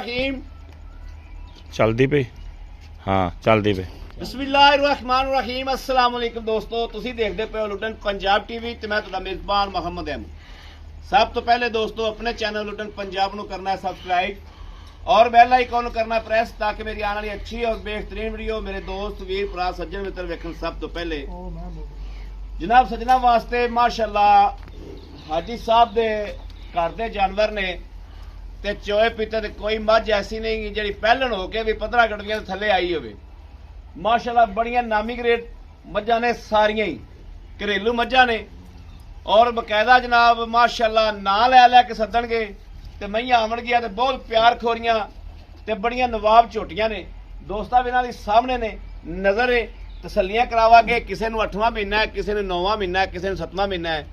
ਰਹੀਮ चलती पे हाँ चलती पे ਬਿਸਮਿਲ੍ਲਾਹਿਰਰਹਿਮਾਨਿਰਰਹੀਮ अस्सलाम वालेकुम ਦੋਸਤੋ ਤੁਸੀਂ ਦੇਖਦੇ ਪਏ ਹੋ ਲੁਟਨ ਪੰਜਾਬ ਟੀਵੀ ਤੇ ਮੈਂ ਤੁਹਾਡਾ ਮੇਜ਼ਬਾਨ ਮੁਹੰਮਦ ਅਹਿਮਦ। ਸਭ ਤੋਂ ਪਹਿਲੇ ਦੋਸਤੋ ਆਪਣੇ ਚੈਨਲ ਲੁਟਨ ਪੰਜਾਬ ਨੂੰ ਕਰਨਾ ਹੈ ਸਬਸਕ੍ਰਾਈਬ ਔਰ ਬੈਲ ਆਈਕਨ ਨੂੰ ਕਰਨਾ ਪ੍ਰੈਸ ਤਾਂ ਕਿ ਮੇਰੀ ਆਉਣ ਵਾਲੀ ਅੱਛੀ ਔਰ ਬਿਹਤਰੀਨ ਵੀਡੀਓ ਮੇਰੇ ਦੋਸਤ ਵੀਰ ਭਰਾ ਸੱਜਣ ਮਿੱਤਰ ਵੇਖਣ। ਸਭ ਤੋਂ ਪਹਿਲੇ ਜਨਾਬ ਸੱਜਣਾ ਵਾਸਤੇ ਮਾਸ਼ਾਅੱਲਾ ਹਾਜੀ ਸਾਹਿਬ ਦੇ ਘਰ ਦੇ ਜਾਨਵਰ ਨੇ ਤੇ ਚੋਏ ਪੀਤੇ ਤੇ ਕੋਈ ਮੱਝ ਐਸੀ ਨਹੀਂ ਜਿਹੜੀ ਪਹਿਲਣ ਹੋ ਕੇ ਵੀ 15 ਗੜਵੀਆਂ ਦੇ ਥੱਲੇ ਆਈ ਹੋਵੇ। ਮਾਸ਼ਾਅੱਲਾ ਬੜੀਆਂ ਨਾਮੀ ਗ੍ਰੇਡ ਮੱਝਾਂ ਨੇ, ਸਾਰੀਆਂ ਹੀ ਘਰੇਲੂ ਮੱਝਾਂ ਨੇ ਔਰ ਬਕਾਇਦਾ ਜਨਾਬ ਮਾਸ਼ਾਅੱਲਾ ਨਾਂ ਲੈ ਲੈ ਕੇ ਸੱਦਣਗੇ ਤੇ ਮਈਆਂ ਆਵਣਗੀਆਂ ਤੇ ਬਹੁਤ ਪਿਆਰ ਖੋਰੀਆਂ ਤੇ ਬੜੀਆਂ ਨਵਾਬ ਝੋਟੀਆਂ ਨੇ। ਦੋਸਤਾਂ ਵੀ ਇਹਨਾਂ ਦੇ ਸਾਹਮਣੇ ਨੇ, ਨਜ਼ਰ ਹੈ, ਤਸੱਲੀਆਂ ਕਰਾਵਾਂਗੇ। ਕਿਸੇ ਨੂੰ 8ਵਾਂ ਮਹੀਨਾ ਹੈ, ਕਿਸੇ ਨੂੰ 9ਵਾਂ ਮਹੀਨਾ ਹੈ, ਕਿਸੇ ਨੂੰ 7ਵਾਂ ਮਹੀਨਾ ਹੈ।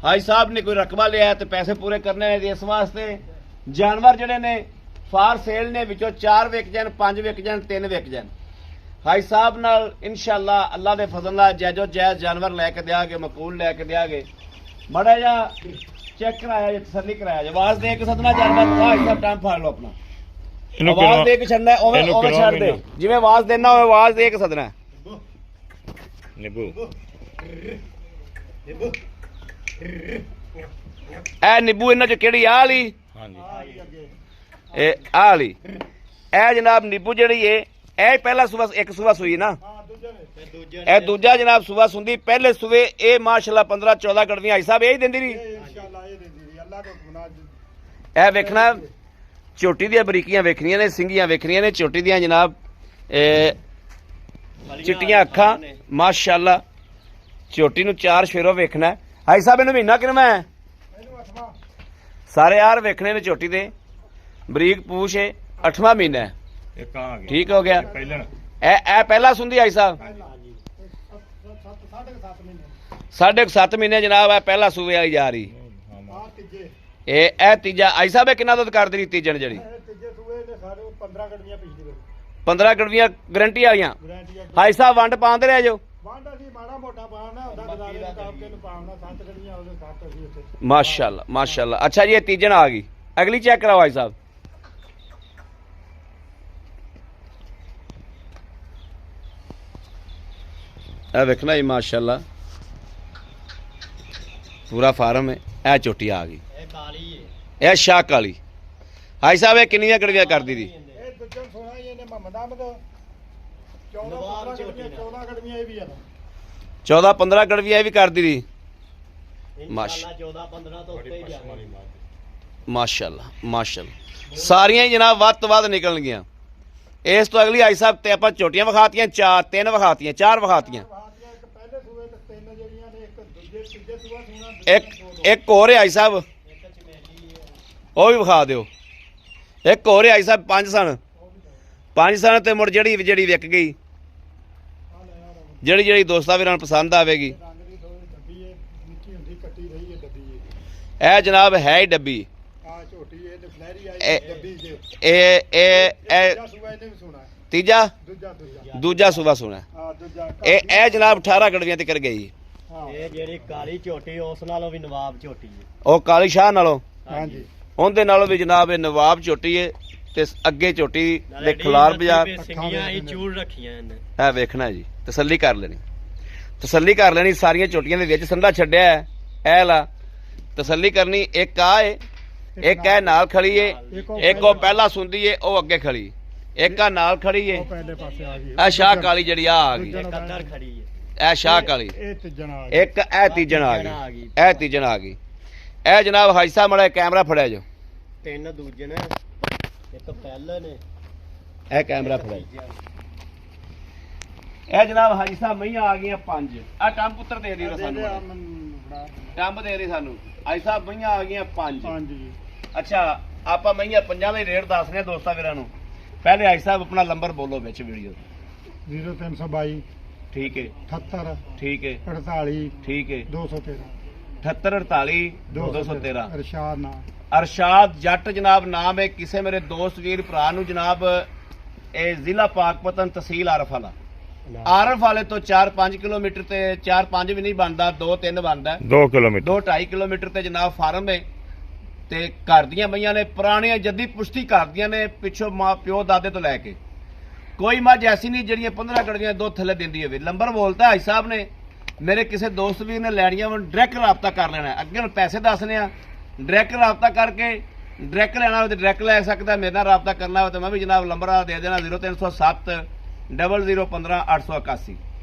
ਹਾਈ ਸਾਹਿਬ ਨੇ ਕੋਈ ਰਕਬਾ ਲਿਆ ਤੇ ਪੈਸੇ ਪੂਰੇ ਕਰਨੇ ਨੇ। ਇਸ ਵਾਸਤੇ ਜਾਨਵਰ ਜਿਹੜੇ ਨੇ ਫਾਰ ਸੇਲ ਨੇ, ਵਿੱਚੋਂ 4 ਵਿਕ ਜਾਣ, 5 ਵਿਕ ਜਾਣ, 3 ਵਿਕ ਜਾਣ। ਹਾਈ ਸਾਹਿਬ ਨਾਲ ਇਨਸ਼ਾਅੱਲਾ ਅੱਲਾ ਦੇ ਫਜ਼ਲ ਨਾਲ ਜਾਇਜ਼ੋ ਜਾਇਜ਼ ਜਾਨਵਰ ਲੈ ਕੇ ਦਿਆਂਗੇ, ਮਕੂਲ ਲੈ ਕੇ ਦਿਆਂਗੇ। ਮੜਾ ਜਾ ਚੈੱਕ ਕਰਾਇਆ ਜੇ, ਤਸੱਲੀ ਕਰਾਇਆ ਜੇ। ਆਵਾਜ਼ ਦੇ ਕੇ ਸਦਨਾ ਜਾਨਵਰ ਹਾਈ ਸਾਹਿਬ ਟਾਈਮ ਫਾੜ ਲਓ ਆਪਣਾ। ਆਵਾਜ਼ ਦੇ ਕੇ ਛੱਡਣਾ ਉਵੇਂ ਛੱਡ ਦੇ, ਜਿਵੇਂ ਆਵਾਜ਼ ਦੇਣਾ ਹੋਵੇ ਆਵਾਜ਼ ਦੇ ਕੇ ਸਦਨਾ। ਨਿੱਬੂ ਇਹ ਨਿੱਬੂ ਇਹਨਾਂ ਚ ਕਿਹੜੀ ਆਹ ਵਾਲੀ? ਹਾਂਜੀ ਇਹ ਆਹ ਵਾਲੀ। ਇਹ ਜਨਾਬ ਨਿੱਬੂ ਜਿਹੜੀ ਏ ਇਹ ਪਹਿਲਾ ਸੂਬਾ, ਇੱਕ ਸੂਬਾ ਸੂਈ ਨਾ, ਇਹ ਦੂਜਾ ਜਨਾਬ ਸੂਬਾ ਸੁੰਦੀ। ਪਹਿਲੇ ਸੂਬੇ ਇਹ ਮਾਸ਼ਾਅੱਲਾ 15-14 ਗੜਵੀਆਂ ਹਾਈ ਸਾਹਿਬ ਇਹੀ ਦਿੰਦੀ ਰਹੀ। ਇਹ ਵੇਖਣਾ ਝੋਟੀ ਦੀਆਂ ਬਰੀਕੀਆਂ ਵੇਖਣੀਆਂ ਨੇ, ਸਿੰਗੀਆਂ ਵੇਖਣੀਆਂ ਨੇ ਝੋਟੀ ਦੀਆਂ ਜਨਾਬ। ਚਿੱਟੀਆਂ ਅੱਖਾਂ ਮਾਸ਼ਾਅੱਲਾ। ਝੋਟੀ ਨੂੰ 4 ਸ਼ੇਰੋ ਵੇਖਣਾ ਹਾਈ ਸਾਹਿਬ। ਇਹਨੂੰ ਮਹੀਨਾ ਕਿੰਨਾ ਹੈ? ਸਾਰੇ ਯਾਰ ਵੇਖਣੇ ਨੇ ਝੋਟੀ ਦੇ। ਬਰੀਕ ਪੂਛ ਹੈ, 8ਵਾਂ ਮਹੀਨਾ ਹੈ। ਠੀਕ ਹੋ ਗਿਆ। ਇਹ ਪਹਿਲਾ ਸੁੰਦੀ ਹਾਈ ਸਾਹਿਬ 7.5 ਮਹੀਨੇ ਜਨਾਬ। ਇਹ ਪਹਿਲਾ ਸੂਬੇ ਵਾਲੀ ਜਾ ਰਹੀ। ਇਹ ਤੀਜਾ ਹਾਈ ਸਾਹਿਬ। ਇਹ ਕਿੰਨਾ ਦੁੱਧ ਕਰਦੀ ਰਹੀ ਤੀਜਣ ਜਿਹੜੀ? 15 ਗੜਵੀਆਂ ਗਰੰਟੀ ਵਾਲੀਆਂ। ਹਾਈ ਸਾਹਿਬ ਵੰਡ ਪਾਉਂਦੇ ਰਹਿ ਜਾਓ। ਮਾਸ਼ਾਅੱਲਾ ਮਾਸ਼ਾਅੱਲਾ। ਅੱਛਾ ਜੀ ਇਹ ਤੀਜਣ ਆ ਗਈ। ਅਗਲੀ ਚੈੱਕ ਕਰਾਓ ਹਾਈ ਸਾਹਿਬ। ਇਹ ਵੇਖਣਾ ਜੀ ਮਾਸ਼ਾਅੱਲਾ ਪੂਰਾ ਫਾਰਮ ਹੈ। ਇਹ ਝੋਟੀ ਆ ਗਈ, ਇਹ ਸ਼ਾਹ ਕਾਲੀ। ਹਾਈ ਸਾਹਿਬ ਇਹ ਕਿੰਨੀਆਂ ਗੜਵੀਆਂ ਕਰਦੀ ਦੀ? 14-15 ਗੜਵੀਆਂ ਇਹ ਵੀ ਕਰਦੀ ਰਹੀ। ਮਾਸ਼ਾਅੱਲਾ ਮਾਸ਼ਾਅੱਲਾ। ਸਾਰੀਆਂ ਹੀ ਜਨਾਬ ਵੱਧ ਤੋਂ ਵੱਧ ਨਿਕਲਣਗੀਆਂ। ਇਸ ਤੋਂ ਅਗਲੀ ਹਾਈ ਸਾਹਿਬ ਤੇ ਆਪਾਂ ਝੋਟੀਆਂ ਵਿਖਾਤੀਆਂ, 3 ਵਿਖਾਤੀਆਂ, 4 ਵਿਖਾਤੀਆਂ। ਇੱਕ ਹੋਰ ਹੈ ਹਾਈ ਸਾਹਿਬ, ਉਹ ਵੀ ਵਿਖਾ ਦਿਓ। ਇੱਕ ਹੋਰ ਹੈ ਹਾਈ ਸਾਹਿਬ, 5 ਸਣ ਤੇ ਮੁੜ ਜਿਹੜੀ ਵਿਕ ਗਈ, ਜਿਹੜੀ ਦੋਸਤਾਂ ਵੀਰਾਂ ਨੂੰ ਪਸੰਦ ਆਵੇਗੀ। ਇਹ ਜਨਾਬ ਹੈ ਹੀ ਡੱਬੀ। ਤੀਜਾ ਦੂਜਾ ਸੂਬਾ ਸੁਣਾ। ਇਹ ਜਨਾਬ 18 ਗੜਵੀਆਂ ਤੱਕ ਗਈ। ਇਹ ਜਿਹੜੀ ਕਾਲੀ ਝੋਟੀ ਉਸ ਨਾਲੋਂ ਵੀ ਨਵਾਬ ਝੋਟੀ ਹੈ। ਉਹ ਕਾਲੀ ਸ਼ਾਹ ਨਾਲੋਂ ਹਾਂਜੀ, ਉਹਦੇ ਨਾਲੋਂ ਵੀ ਜਨਾਬ ਇਹ ਨਵਾਬ ਝੋਟੀ ਹੈ। ਤੇ ਅੱਗੇ ਝੋਟੀ ਦੇ ਖਲਾਰ ਬਾਜ਼ਾਰ ਸਿੰਗੀਆਂ ਹੀ ਚੂੜ ਰੱਖੀਆਂ ਇਹਨੇ। ਇਹ ਵੇਖਣਾ ਜੀ, ਤਸੱਲੀ ਕਰ ਲੈਣੀ। ਸਾਰੀਆਂ ਝੋਟੀਆਂ ਦੇ ਵਿੱਚ ਸੰਧਾ ਛੱਡਿਆ ਹੈ। ਇਹ ਲਾ ਤਸੱਲੀ ਕਰਨੀ। ਇੱਕ ਆ ਏ, ਇੱਕ ਇਹ ਨਾਲ ਖੜੀ ਏ, ਇੱਕ ਉਹ ਪਹਿਲਾਂ ਸੁਣਦੀ ਏ, ਉਹ ਅੱਗੇ ਖੜੀ। ਇੱਕ ਆ ਨਾਲ ਖੜੀ ਏ, ਇਹ ਸ਼ਾਹ ਕਾਲੀ ਜਿਹੜੀ ਆ ਗਈ। ਇਹ ਸ਼ਾਹ ਕਾਲੀ। ਇੱਕ ਇਹ ਤੀਜਣ ਆ ਗਈ। ਇਹ ਜਨਾਬ ਹਾਈ ਸਾਹਿਬ ਮਾੜਾ ਕੈਮਰਾ ਫੜਿਆ ਜੋ। 3 ਦੂਜੇ ਨੇ, ਇੱਕ ਪਹਿਲੇ ਨੇ। ਇਹ ਕੈਮਰਾ ਫੜਿਆ। ਇਹ ਜਨਾਬ ਹਾਜੀ ਸਾਹਿਬ ਮਈਆਂ ਆ ਗਈਆਂ 5। ਆ ਟੰਮ ਪੁੱਤਰ ਦੇ ਦਿਓ ਸਾਨੂੰ, ਟੰਮ ਦੇ ਦੇ ਸਾਨੂੰ। ਹਾਜੀ ਸਾਹਿਬ ਮਈਆਂ ਆ ਗਈਆਂ 5। ਅੱਛਾ ਆਪਾਂ ਮਈਆਂ 5 ਦਾ ਹੀ ਰੇਟ ਦੱਸਦੇ ਆ ਦੋਸਤਾਂ ਵੀਰਾਂ ਨੂੰ। ਪਹਿਲੇ ਹਾਜੀ ਸਾਹਿਬ ਆਪਣਾ ਨੰਬਰ ਬੋਲੋ ਵਿੱਚ ਵੀਡੀਓ। 0322 ਠੀਕ ਹੈ, 78 ਠੀਕ ਹੈ, 48 ਠੀਕ ਹੈ, 213 78 48 213। ਅਰਸ਼ਾਦ ਨਾ ਅਰਸ਼ਾਦ ਜੱਟ ਜਨਾਬ ਨਾਮ ਹੈ। ਕਿਸੇ ਮੇਰੇ ਦੋਸਤ ਵੀਰ ਭਰਾ ਨੂੰ ਜਨਾਬ ਇਹ ਜ਼ਿਲ੍ਹਾ ਪਾਕਪਤਨ ਤਹਿਸੀਲ ਆਰਫ ਵਾਲਾ ਆਰਫ ਵਾਲੇ ਤੋਂ 4-5 ਕਿਲੋਮੀਟਰ ਤੇ 4-5 ਵੀ ਨਹੀਂ ਬਣਦਾ, 2-3 ਬਣਦਾ, 2 ਕਿਲੋਮੀਟਰ 2-2.5 ਕਿਲੋਮੀਟਰ ਤੇ ਜਨਾਬ ਫਾਰਮ ਹੈ। ਤੇ ਘਰ ਦੀਆਂ ਮਈਆਂ ਨੇ, ਪੁਰਾਣੀਆਂ ਜੱਦੀ ਪੁਸ਼ਤੀ ਘਰ ਦੀਆਂ ਨੇ, ਪਿੱਛੋਂ ਮਾਂ ਪਿਓ ਦਾਦੇ ਤੋਂ ਲੈ ਕੇ। ਕੋਈ ਮੱਝ ਐਸੀ ਨਹੀਂ ਜਿਹੜੀਆਂ 15 ਗੜੀਆਂ ਦੁੱਧ ਥੱਲੇ ਦਿੰਦੀ ਹੋਵੇ। ਨੰਬਰ ਬੋਲਤਾ ਭਾਈ ਸਾਹਿਬ ਨੇ, ਮੇਰੇ ਕਿਸੇ ਦੋਸਤ ਵੀਰ ਨੇ ਲੈਣੀਆਂ ਵਾ, ਡਾਇਰੈਕਟ ਰਾਬਤਾ ਕਰ ਲੈਣਾ। ਅੱਗੇ ਹੁਣ ਪੈਸੇ ਦੱਸਨੇ ਆ, ਡਾਇਰੈਕਟ ਰਾਬਤਾ ਕਰਕੇ ਡਾਇਰੈਕਟ ਲੈਣਾ ਹੋਵੇ ਤੇ ਡਾਇਰੈਕਟ ਲੈ ਸਕਦਾ। ਮੇਰੇ ਨਾਲ ਰਾਬਤਾ ਕਰਨਾ ਹੋਵੇ ਤਾਂ ਮੈਂ ਵੀ ਜਨਾਬ ਨੰਬਰ ਦੇ ਦੇਣਾ 0307 0015 881।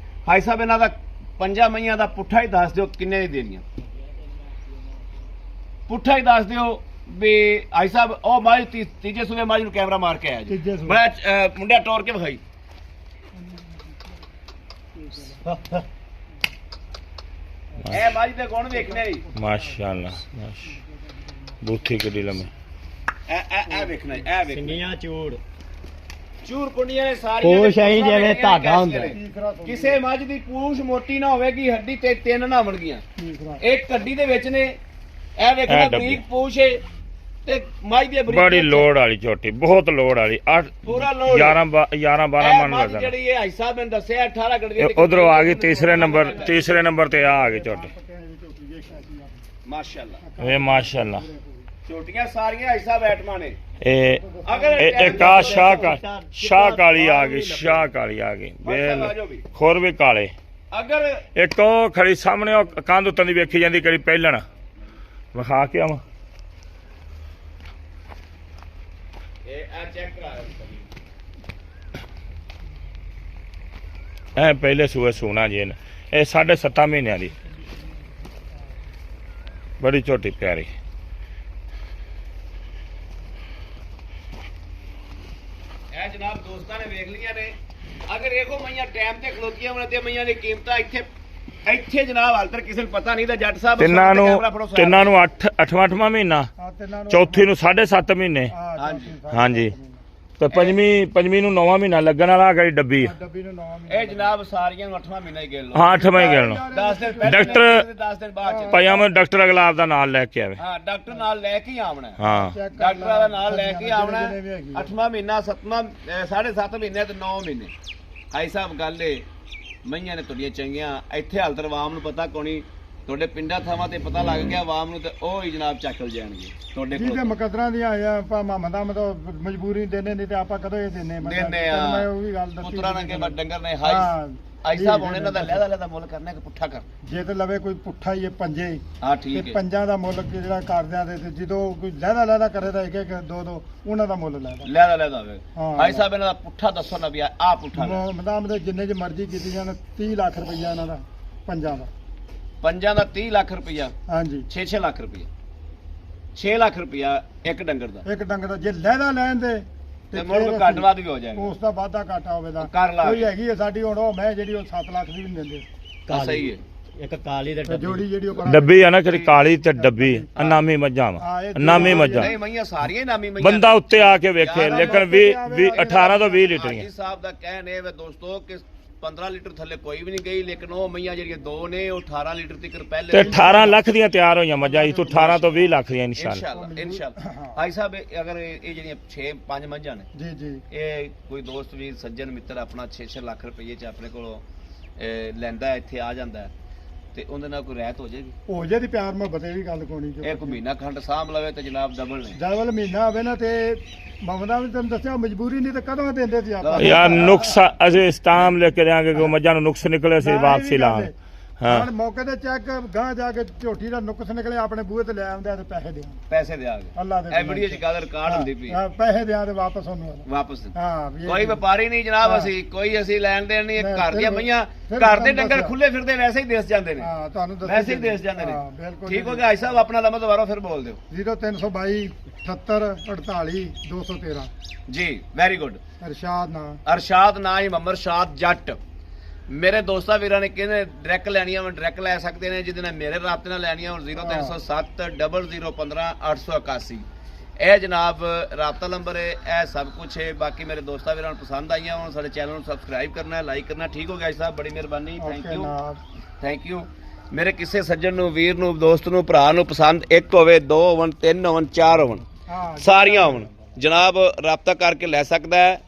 ਭਾਈ ਸਾਹਿਬ ਇਹਨਾਂ ਦਾ ਪੰਜਾਂ ਮਈਆਂ ਦਾ ਪੁੱਠਾ ਹੀ ਦੱਸ ਦਿਓ ਕਿੰਨੇ ਦੀ ਦੇਣੀਆਂ, ਪੁੱਠਾ ਹੀ ਦੱਸ ਦਿਓ ਵੀ ਭਾਈ ਸਾਹਿਬ। ਉਹ ਮੱਝ ਤੀਜੇ ਸੂਬੇ ਮੱਝ ਨੂੰ ਕੈਮਰਾ ਮਾਰ ਕੇ ਆਇਆ ਜੀ, ਮੈਂ ਮੁੰਡਿਆ ਟੋਰ ਕੇ ਵਿਖਾਈ। ਇਹ ਮੱਝ ਦੇ ਗੁਣ ਵੇਖਣੇ ਜੀ, ਮਾਸ਼ਾਅੱਲਾ ਬੂਥੀ ਕਿੱਡੀ ਲੰਮੀ। ਇਹ ਵੇਖਣਾ, ਇਹ ਵੇਖਣਾ ਸਿੰਗੀਆਂ ਚੂੜ ਚੂਰ ਕੁੰਡੀਆਂ ਨੇ ਸਾਰੀਆਂ। ਪੂਛ ਐਂ ਜਿਵੇਂ ਧਾਗਾ ਹੁੰਦਾ। ਕਿਸੇ ਮੱਝ ਦੀ ਪੂਛ ਮੋਟੀ ਨਾ ਹੋਵੇਗੀ, ਹੱਡੀ ਤੇ ਤਿੰਨ ਨਾ ਹੋਣਗੀਆਂ, ਇੱਕ ਹੱਡੀ ਦੇ ਵਿੱਚ ਨੇ। ਇਹ ਵੇਖਣਾ ਬਰੀਕ ਪੂਛ ਹੈ ਤੇ ਮੱਝ ਦੀ ਬਰੀਕ ਬੜੀ ਲੋੜ ਵਾਲੀ ਝੋਟੀ, ਬਹੁਤ ਲੋੜ ਵਾਲੀ। 8 ਪੂਰਾ ਲੋੜ 11 12 ਮਣ ਮੱਝ ਲੱਗਦਾ। ਜਿਹੜੀ ਇਹ ਹਾਈ ਸਾਹਿਬ ਨੇ ਦੱਸਿਆ 18 ਗੜਵੀ ਉਧਰੋਂ ਆ ਗਈ ਤੀਸਰੇ ਨੰਬਰ ਤੇ ਆ ਗਈ ਝੋਟੀ। ਮਾਸ਼ਾਅੱਲਾ ਇਹ ਮਾਸ਼ਾਅੱਲਾ ਛੋਟੀਆਂ ਸਾਰੀਆਂ ਹਾਈ ਸਾਹਿਬ ਐਟਮਾਂ ਨੇ। ਇਹ ਇੱਕ ਆ ਸ਼ਾਹ ਕਾਲੀ ਆ ਗਈ, ਸ਼ਾਹ ਕਾਲੀ ਆ ਗਈ। ਖੁਰ ਵੀ ਕਾਲੇ। ਅਗਰ ਇੱਕ ਉਹ ਖੜੀ ਸਾਹਮਣੇ, ਉਹ ਕੰਧ ਉੱਤੋਂ ਦੀ ਵੇਖੀ ਜਾਂਦੀ ਕਿਹੜੀ ਪਹਿਲਣ, ਵਿਖਾ ਕੇ ਆਵਾਂ। ਇਹ ਚੈੱਕ ਕਰਾ ਇਹ ਪਹਿਲੇ ਸੂਏ ਸੋਨਾ ਜੀ ਇਹਨੇ। ਇਹ 7.5 ਮਹੀਨਿਆਂ ਦੀ, ਬੜੀ ਝੋਟੀ ਪਿਆਰੀ। ਇਹ ਜਨਾਬ ਦੋਸਤਾਂ ਨੇ ਵੇਖ ਲੀਆਂ ਨੇ। ਅਗਰ ਦੇਖੋ ਮਈਆਂ ਟਾਈਮ ਤੇ ਖਲੋਤੀਆਂ ਹੋਣ ਤੇ ਮਈਆਂ ਦੀ ਕੀਮਤਾਂ ਇੱਥੇ ਜਨਾਬ ਹਾਲ ਤੱਕ ਕਿਸੇ ਨੂੰ ਪਤਾ ਨਹੀਂ। ਤਾਂ ਜੱਟ ਸਾਹਿਬ ਤਿੰਨਾਂ ਨੂੰ 8ਵਾਂ ਮਹੀਨਾ, ਚੌਥੀ ਨੂੰ 7.5 ਮਹੀਨੇ। ਹਾਂਜੀ ਤੇ ਪੰਜਵੀਂ ਨੂੰ 9ਵਾਂ ਮਹੀਨਾ ਲੱਗਣ ਵਾਲਾ। ਗਈ ਡੱਬੀ ਇਹ ਜਨਾਬ ਸਾਰੀਆਂ ਨੂੰ 8ਵਾਂ ਮਹੀਨਾ ਹੀ ਗਿਣ ਲਓ। ਹਾਂ 8ਵਾਂ ਹੀ ਗਿਣ ਲਓ। 10 ਦਿਨ ਪਹਿਲਾਂ ਡਾਕਟਰ 10 ਦਿਨ ਬਾਅਦ ਚ। ਭਾਈਆਂ ਮੈਂ ਡਾਕਟਰ ਅਗਲਾ ਆਪਦਾ ਨਾਲ ਲੈ ਕੇ ਆਵੇ। ਹਾਂ ਡਾਕਟਰ ਨਾਲ ਲੈ ਕੇ ਹੀ ਆਉਣਾ। ਹਾਂ ਡਾਕਟਰਾਂ ਦਾ ਨਾਲ ਲੈ ਕੇ ਆਉਣਾ। 8ਵਾਂ ਮਹੀਨਾ 7ਵਾਂ 7.5 ਮਹੀਨੇ ਤੇ 9 ਮਹੀਨੇ। ਹਾਈ ਸਾਹਿਬ ਗੱਲ ਏ ਮਈਆਂ ਨੇ ਤੁਹਾਡੀਆਂ ਚੰਗੀਆਂ। ਇੱਥੇ ਹਾਲ ਤੱਕ ਆਵਾਮ ਨੂੰ ਪਤਾ ਕੋਣੀ, ਤੁਹਾਡੇ ਪਿੰਡਾਂ ਥਾਵਾਂ ਤੇ ਪਤਾ ਲੱਗ ਗਿਆ ਆਵਾਮ ਨੂੰ, ਤੇ ਉਹ ਹੀ ਜਨਾਬ ਚੱਕਲ ਜਾਣਗੇ ਤੁਹਾਡੇ ਕੋਲ। ਜਿਹਦੇ ਮੁਕੱਦਰਾਂ ਦੀਆਂ ਆਇਆ ਆਪਾਂ ਮਾਮਦਾ ਮਤਲਬ ਮਜਬੂਰੀ ਦੇਣੇ ਨਹੀਂ ਤੇ ਆਪਾਂ ਕਦੋਂ ਇਹ ਦੇਣੇ। ਦਿੰਦੇ ਆ ਮੈਂ ਉਹ ਵੀ ਗੱਲ ਦੱਸੀ। ਪੁੱਤਰਾਂ ਨੇ ਕਿ ਡੰਗਰ ਨੇ ਹਾਈ ਸਾਹਿਬ ਹੁਣ ਇਹਨਾਂ ਦਾ ਲਹਿਦਾ ਮੁੱਲ ਕਰਨਾ ਕਿ ਪੁੱਠਾ ਕਰ। ਜੇ ਤੇ ਲਵੇ ਕੋਈ ਪੁੱਠਾ ਹੀ ਪੰਜੇ ਹਾਂ ਤੇ ਠੀਕ ਹੈ। ਪੰਜਾਂ ਦਾ ਮੁੱਲ ਜਿਹੜਾ ਕਰਦਿਆਂ ਦੇ ਤੇ ਜਦੋਂ ਕੋਈ ਲਹਿਦਾ ਕਰੇ ਤਾਂ ਇੱਕ ਦੋ ਉਹਨਾਂ ਦਾ ਮੁੱਲ ਲਹਿਦਾ ਹੋਵੇ। ਹਾਂ। ਹਾਈ ਸਾਹਿਬ ਇਹਨਾਂ ਦਾ ਪੁੱਠਾ ਦੱਸੋ ਨਾ ਵੀ ਆਹ ਪੁੱਠਾ ਲੈ। ਮਦਾਮ ਜਿੰਨੇ ਚ ਮਰਜ਼ੀ ਕੀਤੀ ਜਾਣ 30 ਲੱਖ ਰੁਪਈਆ ਇਹਨਾਂ ਦਾ ਪੰਜਾਂ ਦਾ। ਪੰਜਾਂ ਦਾ 30 ਲੱਖ ਰੁਪਇਆ, ਹਾਂਜੀ 6 ਲੱਖ ਰੁਪਇਆ, 6 ਲੱਖ ਰੁਪਇਆ ਇੱਕ ਡੰਗਰ ਦਾ। ਇੱਕ ਡੰਗਰ ਦਾ ਜੇ ਲਹਿਦਾ ਲੈਣ ਦੇ ਤੇ ਮੁੜ ਕੇ ਘੱਟ ਵੱਧ ਵੀ ਹੋ ਜਾਏਗਾ। ਉਸ ਦਾ ਵਾਧਾ ਘਾਟਾ ਹੋਵੇ ਦਾ ਕਰ ਲਾ ਕੋਈ ਹੈਗੀ ਹੈ ਸਾਡੀ ਹੁਣ ਉਹ ਮੈਂ ਜਿਹੜੀ ਉਹ 7 ਲੱਖ ਦੀ ਵੀ ਨਹੀਂ ਦਿੰਦੇ। ਸਹੀ ਹੈ। ਇੱਕ ਕਾਲੀ ਤੇ ਜੋੜੀ ਜਿਹੜੀ ਉਹ ਡੱਬੀ ਆ ਨਾ ਜਿਹੜੀ ਕਾਲੀ ਤੇ ਡੱਬੀ ਨਾਮੀ ਮੱਝਾਂ ਵਾ, ਨਾਮੀ ਮੱਝਾਂ। ਨਹੀਂ ਮਈਆਂ ਸਾਰੀਆਂ ਹੀ ਨਾਮੀ ਮਈਆਂ। ਬੰਦਾ ਉੱਤੇ ਆ ਕੇ ਵੇਖੇ, ਲੇਕਿਨ 18 ਤੋਂ 20 ਲੀਟਰ ਹਾਜੀ ਸਾਹਿਬ ਦਾ ਕਹਿਣ ਇਹ ਵੇ ਦੋਸਤੋ ਕਿ 15 ਲੀਟਰ ਥੱਲੇ ਕੋਈ ਵੀ ਨਹੀਂ ਗਈ, ਲੇਕਿਨ ਉਹ ਮਈਆਂ ਜਿਹੜੀਆਂ ਦੋ ਨੇ ਉਹ 18 ਲੀਟਰ ਤੱਕ ਪਹਿਲੇ ਤੇ 18 ਲੱਖ ਦੀਆਂ ਤਿਆਰ ਹੋਈਆਂ ਮੱਝਾਂ। ਇਸ ਤੋਂ 18 ਤੋਂ 20 ਲੱਖ ਦੀਆਂ ਇਨਸ਼ਾਅੱਲਾ। ਇਨਸ਼ਾਅੱਲਾ ਹਾਈ ਸਾਹਿਬ ਅਗਰ ਇਹ ਜਿਹੜੀਆਂ 6-5 ਮੱਝਾਂ ਨੇ, ਜੀ ਜੀ ਇਹ ਕੋਈ ਦੋਸਤ ਵੀ ਸੱਜਣ ਮਿੱਤਰ ਆਪਣਾ 6 ਲੱਖ ਰੁਪਏ ਚ ਆਪਣੇ ਕੋਲੋਂ ਲੈਂਦਾ, ਇੱਥੇ ਆ ਜਾਂਦਾ ਤੇ ਉਹਦੇ ਨਾਲ ਕੋਈ ਰਹਿਤ ਹੋ ਜਾਏਗੀ। ਹੋ ਜੇ ਦੀ ਪਿਆਰ ਮੁਹੱਬਤ ਇਹ ਵੀ ਗੱਲ ਕੋਣੀ ਜੋ ਇੱਕ ਮਹੀਨਾ ਖੰਡ ਸਾਂਭ ਲਵੇ ਤੇ ਜਨਾਬ ਡਬਲ ਨੇ। ਜਦ ਮਹੀਨਾ ਹੋਵੇ ਨਾ ਤੇ ਮਮਦਾ ਵੀ ਤੁਹਾਨੂੰ ਦੱਸਿਆ ਮਜਬੂਰੀ ਨਹੀਂ ਤੇ ਕਦੋਂ ਦਿੰਦੇ ਸੀ ਆਪਾਂ ਯਾਰ ਨੁਕਸ ਅਸੀਂ ਸਟਾਮ ਲੈ ਕੇ ਜਾਾਂਗੇ ਕਿ ਮੱਝਾਂ ਨੂੰ ਨੁਕਸ ਨਿਕਲੇ ਸੀ ਵਾਪਸੀ ਲਾਣ। ਹਾਂ ਮੌਕੇ ਤੇ ਚੈੱਕ ਗਾਂ ਜਾ ਕੇ ਝੋਟੀ ਦਾ ਨੁਕਸ ਨਿਕਲੇ ਆਪਣੇ ਬੂਹੇ ਤੇ ਲੈ ਆਉਂਦੇ ਆ ਤੇ ਪੈਸੇ ਦਿਆਂਗੇ ਅੱਲਾ ਦੇ। ਇਹ ਵੀਡੀਓ ਚ ਗੱਲ ਰਿਕਾਰਡ ਹੁੰਦੀ ਪਈ। ਹਾਂ ਪੈਸੇ ਦਿਆਂ ਤੇ ਵਾਪਸ ਉਹਨੂੰ ਵਾਪਸ। ਹਾਂ ਕੋਈ ਵਪਾਰੀ ਨਹੀਂ ਜਨਾਬ, ਅਸੀਂ ਲੈਣ ਦੇਣ ਨਹੀਂ। ਘਰ ਦੀਆਂ ਮਈਆਂ, ਘਰ ਦੇ ਡੰਗਰ ਖੁੱਲੇ ਫਿਰਦੇ ਵੈਸੇ ਹੀ ਦੇਸ ਜਾਂਦੇ ਨੇ। ਹਾਂ ਤੁਹਾਨੂੰ ਦੱਸ ਵੈਸੇ ਹੀ ਦੇਸ ਜਾਂਦੇ ਨੇ। ਠੀਕ ਹੋ ਗਿਆ ਭਾਈ ਸਾਹਿਬ, ਆਪਣਾ ਨੰਬਰ ਦੁਬਾਰਾ ਫਿਰ ਬੋਲ ਦਿਓ। 0322 78 48 213 ਜੀ ਵੈਰੀ ਗੁੱਡ। ਅਰਸ਼ਾਦ ਨਾ ਹੀ ਮੁਹੰਮਦ ਸ਼ਾਦ ਜੱਟ। ਮੇਰੇ ਦੋਸਤਾਂ ਵੀਰਾਂ ਨੇ ਕਹਿੰਦੇ ਡਾਇਰੈਕਟ ਲੈਣੀਆਂ ਵਾ ਡਾਇਰੈਕਟ ਲੈ ਸਕਦੇ ਨੇ, ਜਿਹਦੇ ਨਾਲ ਮੇਰੇ ਰਾਬਤੇ ਨਾਲ ਲੈਣੀਆਂ ਹੁਣ 0307 0015 881। ਇਹ ਜਨਾਬ ਰਾਬਤਾ ਨੰਬਰ ਹੈ, ਇਹ ਸਭ ਕੁਝ ਹੈ। ਬਾਕੀ ਮੇਰੇ ਦੋਸਤਾਂ ਵੀਰਾਂ ਨੂੰ ਪਸੰਦ ਆਈਆਂ ਹੁਣ ਸਾਡੇ ਚੈਨਲ ਨੂੰ ਸਬਸਕ੍ਰਾਈਬ ਕਰਨਾ ਹੈ, ਲਾਈਕ ਕਰਨਾ। ਠੀਕ ਹੋ ਗਿਆ ਜੀ ਸਾਹਿਬ, ਬੜੀ ਮਿਹਰਬਾਨੀ। Thank you. ਮੇਰੇ ਕਿਸੇ ਸੱਜਣ ਨੂੰ, ਵੀਰ ਨੂੰ, ਦੋਸਤ ਨੂੰ, ਭਰਾ ਨੂੰ ਪਸੰਦ 1 ਹੋਵੇ, 2 ਹੋਣ, 3 ਹੋਣ, 4 ਹੋਣ, ਸਾਰੀਆਂ ਹੋਣ ਜਨਾਬ ਰਾਬਤਾ ਕਰਕੇ ਲੈ ਸਕਦਾ ਹੈ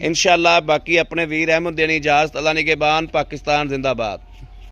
इंशाअल्लाह। बाकी अपने वीर अहमद देनी इजाजत। अल्लाह निगहबान। पाकिस्तान जिंदाबाद।